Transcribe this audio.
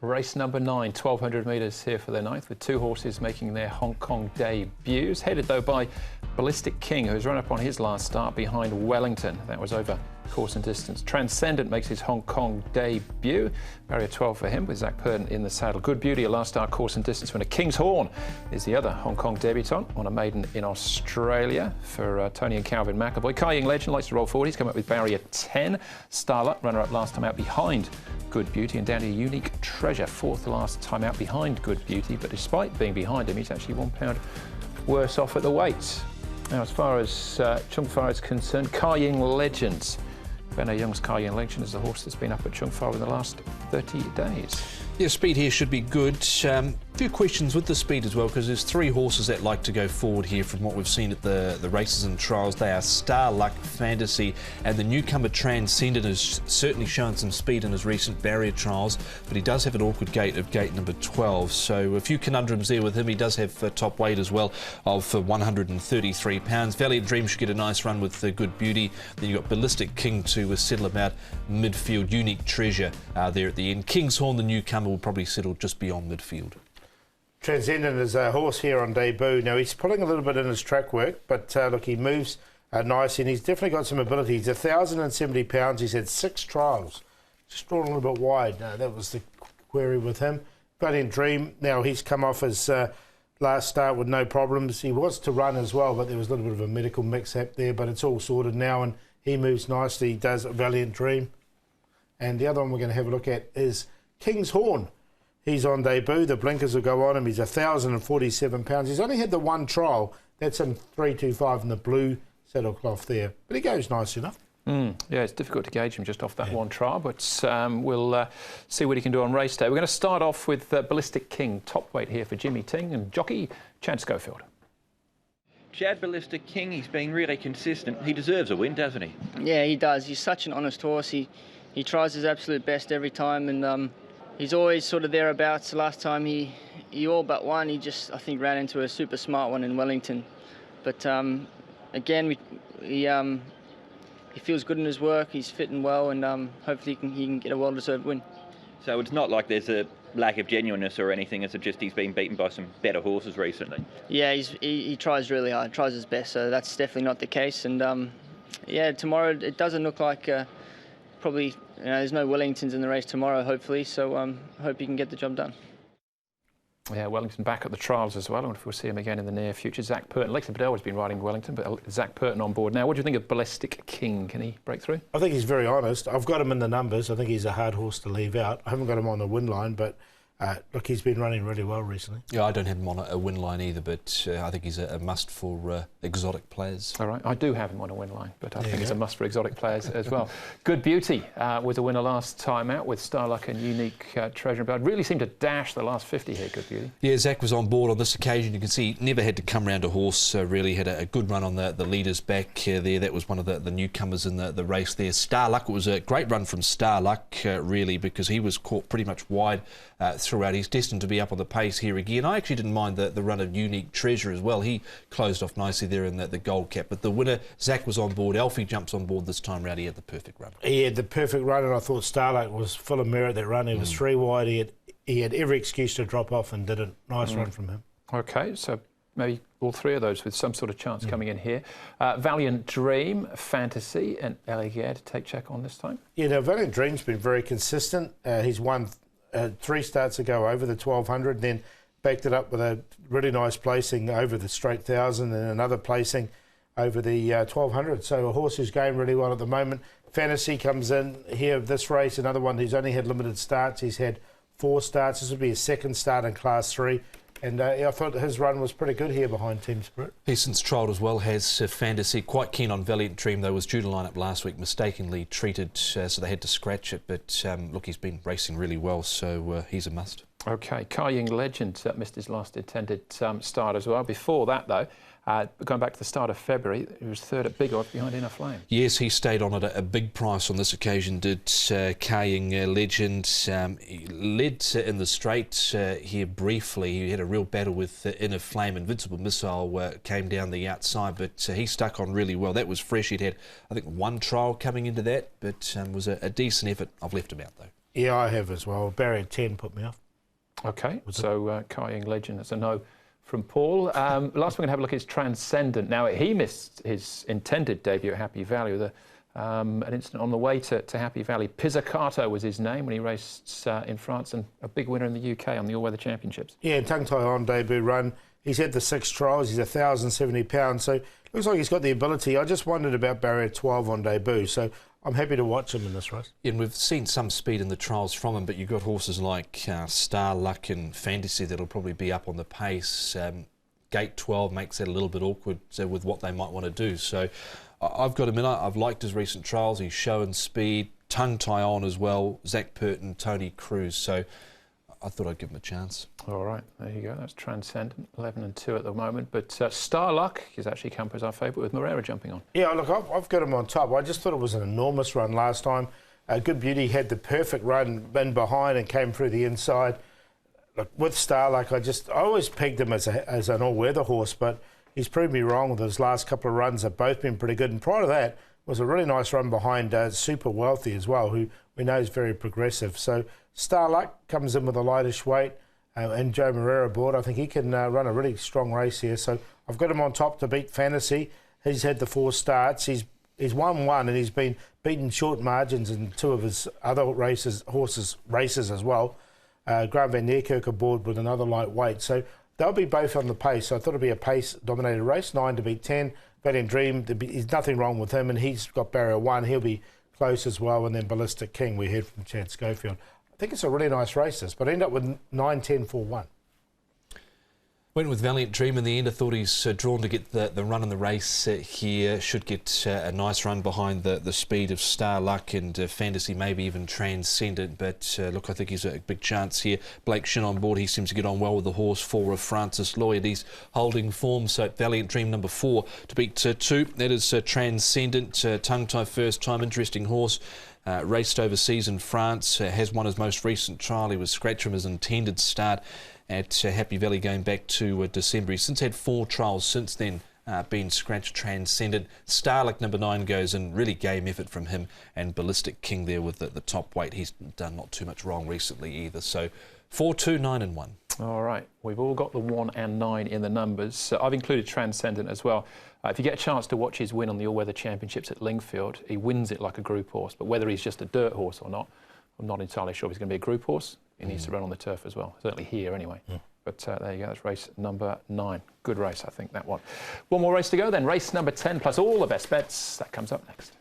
Race number 9, 1,200 metres here for the 9th, with two horses making their Hong Kong debuts. Headed though by Ballistic King, who's run up on his last start behind Wellington. That was over course and distance. Transcendent makes his Hong Kong debut. Barrier 12 for him, with Zach Purton in the saddle. Good Beauty, a last start course and distance winner. King's Horn is the other Hong Kong debutant on a maiden in Australia for Tony and Calvin McAvoy. Chiyong Legend likes to roll forward. He's come up with Barrier 10. Starluck, runner-up last time out behind Good Beauty, and down to Unique Treasure, fourth last time out behind Good Beauty, but despite being behind him, he's actually £1 worse off at the weights. Now, as far as Chung Fa is concerned, Chiyong Legend. Benno Young's Chiyong Legend is the horse that's been up at Chung Fa in the last 30 days. Yeah, speed here should be good. Few questions with the speed as well, because there's three horses that like to go forward here from what we've seen at the races and trials. They are Starluck, Fantasy, and the newcomer Transcendent has certainly shown some speed in his recent barrier trials, but he does have an awkward gate of gate number 12. So a few conundrums there with him. He does have top weight as well of £133. Valiant Dream should get a nice run with Good Beauty. Then you've got Ballistic King to settle about midfield. Unique Treasure there at the end. King's Horn, the newcomer, will probably settle just beyond midfield. Transcendent is a horse here on debut. Now, he's pulling a little bit in his track work, but look, he moves nicely, and he's definitely got some ability. He's 1,070 pounds. He's had 6 trials. Just drawn a little bit wide. That was the query with him. Valiant Dream, now he's come off his last start with no problems. He was to run as well, but there was a little bit of a medical mix-up there, but it's all sorted now, and he moves nicely. He does Valiant Dream. And the other one we're going to have a look at is King's Horn. He's on debut. The blinkers will go on him. He's 1,047 pounds. He's only had the one trial. That's in 325 in the blue saddlecloth there. But he goes nice enough. Yeah, it's difficult to gauge him just off that one trial, but we'll see what he can do on race day. We're going to start off with Ballistic King, top weight here for Jimmy Ting, and jockey Chad Schofield. Chad Ballistic King, he's been really consistent. He deserves a win, doesn't he? Yeah, he does. He's such an honest horse. He tries his absolute best every time, and he's always sort of thereabouts. Last time he all but won. He just, I think, ran into a super smart one in Wellington. But again, he feels good in his work. He's fitting well, and hopefully he can get a well-deserved win. So it's not like there's a lack of genuineness or anything. It's just he's been beaten by some better horses recently. Yeah, he tries really hard, tries his best. So that's definitely not the case. And yeah, tomorrow it doesn't look like probably. There's no Wellingtons in the race tomorrow, hopefully, so hope he can get the job done. Yeah, Wellington back at the trials as well. I wonder if we'll see him again in the near future. Zach Purton. Lexi Bedell has been riding Wellington, but Zach Purton on board now. What do you think of Ballistic King? Can he break through? I think he's very honest. I've got him in the numbers. I think he's a hard horse to leave out. I haven't got him on the win line, but look, he's been running really well recently. Yeah, I don't have him on a win line either, but I think he's a must for exotic players. All right, I do have him on a win line, but I think he's a must for exotic players as well. Good Beauty was a winner last time out with Starluck and Unique Treasure. But really seemed to dash the last 50 here, Good Beauty. Yeah, Zach was on board on this occasion. You can see he never had to come round a horse, really had a good run on the leaders back there. That was one of the newcomers in the race there. Starluck, it was a great run from Starluck, really, because he was caught pretty much wide throughout. He's destined to be up on the pace here again. I actually didn't mind the run of Unique Treasure as well. He closed off nicely there in the gold cap. But the winner, Zach, was on board. Alfie jumps on board this time round. He had the perfect run. He had the perfect run, and I thought Starlight was full of merit that run. He was 3 wide. He had every excuse to drop off and did a nice run from him. OK, so maybe all 3 of those with some sort of chance coming in here. Valiant Dream, Fantasy, and Alligator to take check on this time. Yeah, now Valiant Dream's been very consistent. He's won 3 starts ago over the 1,200, then backed it up with a really nice placing over the straight 1,000 and another placing over the 1,200. So a horse who's going really well at the moment. Fantasy comes in here this race, another one who's only had limited starts. He's had 4 starts. This will be his 2nd start in Class 3. And I thought his run was pretty good here behind Team Spirit. He's since trialled as well, has Fantasy. Quite keen on Valiant Dream, though, was due to line up last week, mistakenly treated, so they had to scratch it. But look, he's been racing really well, so he's a must. OK, Chiyong Legend missed his last intended start as well. Before that, though, going back to the start of February, he was 3rd at big odds behind Inner Flame. Yes, he stayed on at a big price on this occasion, did Chiyong Legend. He led in the straight here briefly. He had a real battle with Inner Flame. Invincible Missile came down the outside, but he stuck on really well. That was fresh. He'd had, I think, 1 trial coming into that, but was a decent effort. I've left him out, though. Yeah, I have as well. Barrier 10 put me off. Okay, so chiyong legend, that's a no from Paul. Last we're going to have a look is Transcendent. Now, he missed his intended debut at Happy Valley with an incident on the way to Happy Valley. Pizzicato was his name when he raced in France, and a big winner in the UK on the All-Weather Championships. Yeah, tongue tie on debut run. He's had the 6 trials. He's 1,070 pounds, so looks like he's got the ability. I just wondered about barrier 12 on debut, so I'm happy to watch him in this race. Yeah, and we've seen some speed in the trials from him, but you've got horses like Starluck and Fantasy that'll probably be up on the pace. Gate 12 makes it a little bit awkward with what they might want to do. So I've got him in. I've liked his recent trials. He's showing speed, tongue tie on as well. Zach Purton, Tony Cruz. So I thought I'd give him a chance. All right, there you go. That's Transcendent, 11 and 2 at the moment. But Starluck is actually come as our favourite with Morera jumping on. Yeah, look, I've got him on top. I just thought it was an enormous run last time. Good Beauty had the perfect run in behind and came through the inside. Look, with Starluck, I always pegged him as an all-weather horse, but he's proved me wrong with his last couple of runs. They've both been pretty good. And prior to that was a really nice run behind Super Wealthy as well, who we know is very progressive. So Starluck comes in with a lightish weight, and Joe Morera aboard. I think he can run a really strong race here. So I've got him on top to beat Fantasy. He's had the 4 starts. He's won 1, and he's been beaten short margins in 2 of his other races as well. Grant Van Niekerk aboard with another lightweight. So they'll be both on the pace. So I thought it'd be a pace-dominated race, 9 to beat 10. Valiant Dream, there's nothing wrong with him, and he's got barrier 1. He'll be close as well. And then Ballistic King, we heard from Chad Schofield. I think it's a really nice race, this, but I end up with 9, 10, 4, 1. Went with Valiant Dream in the end. I thought he's drawn to get the run in the race here. Should get a nice run behind the speed of Starluck and Fantasy, maybe even Transcendent. But look, I think he's a big chance here. Blake Shin on board. He seems to get on well with the horse 4 of Francis Lloyd. He's holding form. So Valiant Dream number 4 to beat 2. That is Transcendent. Tongue tie first time. Interesting horse. Raced overseas in France. Has won his most recent trial. He was scratched from his intended start at Happy Valley going back to December. He's since had 4 trials since then, been scratched. Transcendent. Starluck number 9 goes in. Really game effort from him, and Ballistic King there with the top weight. He's done not too much wrong recently either. So 4, 2, 9 and 1. All right, we've all got the 1 and 9 in the numbers. I've included Transcendent as well. If you get a chance to watch his win on the All-Weather Championships at Lingfield, he wins it like a group horse. But whether he's just a dirt horse or not, I'm not entirely sure if he's going to be a group horse. He needs to run on the turf as well, certainly here anyway. But there you go, that's race number 9. Good race, I think, that one. One more race to go then, race number 10 plus all the best bets. That comes up next.